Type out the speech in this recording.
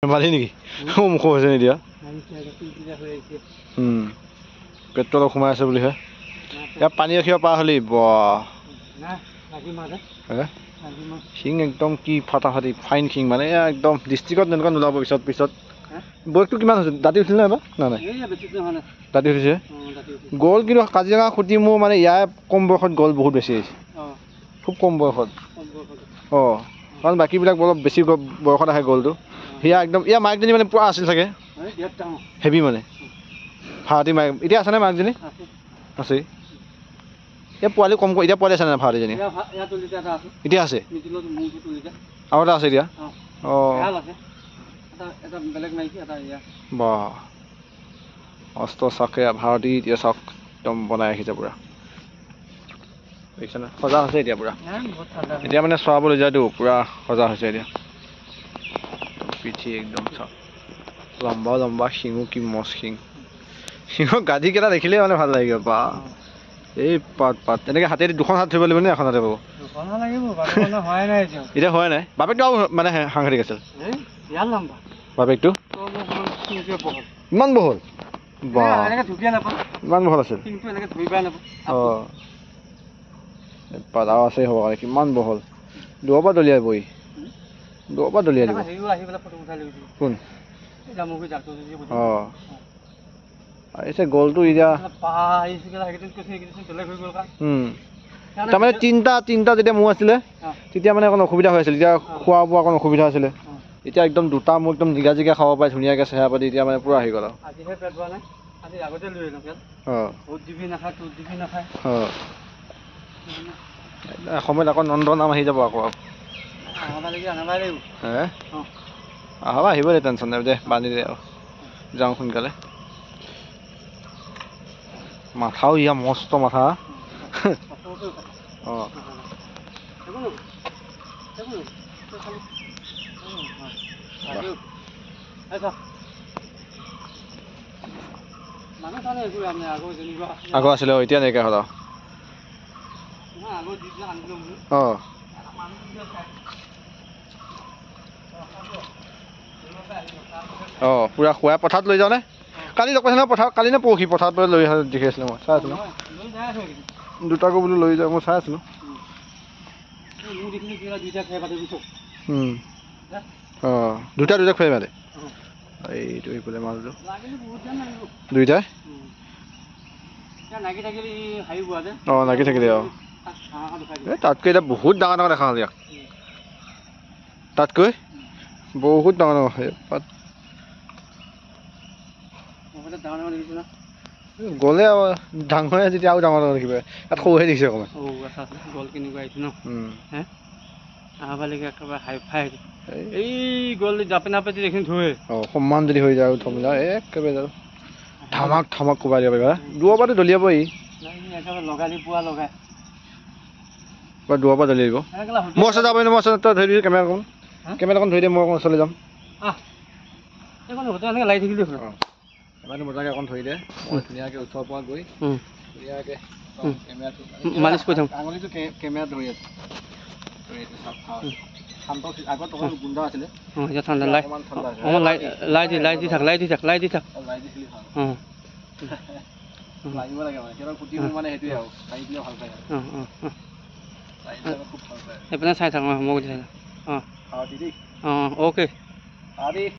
মালি নেকি মুখ হৈছে এতিয়া পেট্ৰল সোমাই আছে বুলিহে ইয়াত পানী ৰাখিব পৰা হ'লি শিং একদম কি ফাটাফাটি ফাইন শিং মানে একদম ডিষ্ট্ৰিক্টত তেনেকুৱা নোলাব পিছত বয়সটো কিমান হৈছে দাঁতি উঠিল নে এবাৰ নাই দাঁতি উঠিছে গ'ল কিন্তু কাজিৰঙা খুটি মোৰ মানে ইয়াৰ কম বয়সত গ'ল বহুত বেছি হৈছে খুব কম বয়সত কাৰণ বাকীবিলাক অলপ বেছি বয়সত আহে গ'লটো সেয়া একদম ইয়াৰ মাইকজনী মানে পুৰা আছিল চাগে হেভি মানে ভাৰতী মাইক এতিয়া আছেনে মাইকজনী আছে এই পোৱালি কম এতিয়া পোৱালি আছে নাই ভাৰতীজনী এতিয়া আছে আৰু এটা আছে এতিয়া বাহ অস্ত্ৰ চাকে ভাৰতী এতিয়া চাওক একদম বনাই ৰাখিছে পুৰা দেখিছেনে সজা হৈছে এতিয়া পুৰা এতিয়া মানে চৰাবলৈ যায়তো পুৰা সজা হৈছে এতিয়া পিঠি একদম চাওক লম্বা লম্বা শিঙো কি মস্ত শিঙৰ গাড়ীকেইটা দেখিলেই মানে ভাল লাগিব বা এই পাত এনেকৈ হাতেদি দুখন হাত ধৰিব লাগিব নে এখন হাতে পাব এতিয়া হোৱাই নাই বাপেকটো আৰু মানে সাংঘাতিক আছিল বাপেকটো ইমান বহল বা ইমান বহল আছিল পাত আৰু আছে হ'ব কিমান বহল দূৰৰ পৰা দলিয়াই বহি দূৰৰ পৰা দলিয়াই দিব কোন আহিছে গ'লটো এতিয়া তাৰমানে তিনিটা যেতিয়া মোৰ আছিলে তেতিয়া মানে অকণ অসুবিধা হৈ আছিল এতিয়া খোৱা বোৱা অকণ অসুবিধা আছিলে এতিয়া একদম দুটা মোৰ একদম জিগা খাব পাৰে ধুনীয়াকৈ চেহেৰা পাতি এতিয়া মানে পূৰা আহি গ'ল সময়ত আকৌ নন্দ নাম আহি যাব আকৌ আহবা আহিব দে টেনশ্যন নাই দে বান্ধি দে আৰু যাওঁ সোনকালে মাথাও ইয়া মস্ত মাথা আগৰ আছিলে এতিয়া নাইকিয়া হ'ল পুৰা খুৱাই পথাৰত লৈ যাওঁ নে কালি লগ পাইছে নহয় পথাৰত কালি নে পৰহি পথাৰত লৈ দেখি আছিলোঁ মই চাই আছিলোঁ দুটাকো বোলো লৈ যাওঁ মই চাই আছিলোঁ দুটা খুৱাই মালে এইটো এইফালে মালটো দুইটাই লাগি থাকিলে এই তাতকৈ এতিয়া বহুত ডাঙৰ দেখা হ'ল ইয়াক তাতকৈ বহুত ডাঙৰ গ'লে আৰু ডাঙৰে যেতিয়া আৰু ডাঙৰ দেখিব ইয়াত সৰুহে দেখিছে অকণমান গ'ল কেনেকুৱা আহিছে ন একেবাৰে হাই ফাই এই গ'ল জাপে নাপাতি দেখি থৈ সমান যদি হৈ যায় থমিলা একেবাৰে যাওঁ ধামাক কোবাই দিব পাৰিবা দূৰৰ পৰা দলিয়াব দূৰৰ পৰা দলিয়াই দিব মই ওচৰত যাব মই ওচৰত ধৰি দিছোঁ কেমেৰাখন ধৰি দিয়ে মই অকণ ওচৰলৈ যাম লাগি থাকিলে কেমেৰাটো মজাকৈ অকণ ধৰি দে মই ধুনীয়াকৈ ওচৰৰ পৰা গৈ ধুনীয়াকৈ কেমেৰাটো মালিচ কৰি থাকোঁ আঙুলিটো কেমেৰাত ধৰি আছে আগত অকণ গোন্ধ আছিলে এতিয়া ঠাণ্ডা লাই দি থাক লাগিব লাগে মানে সিহঁতৰ কুটি মানে সেইটোৱে আৰু লাগি দিলে ভাল পায় এইপিনে চাই থাক মই চাই থাক অ'কে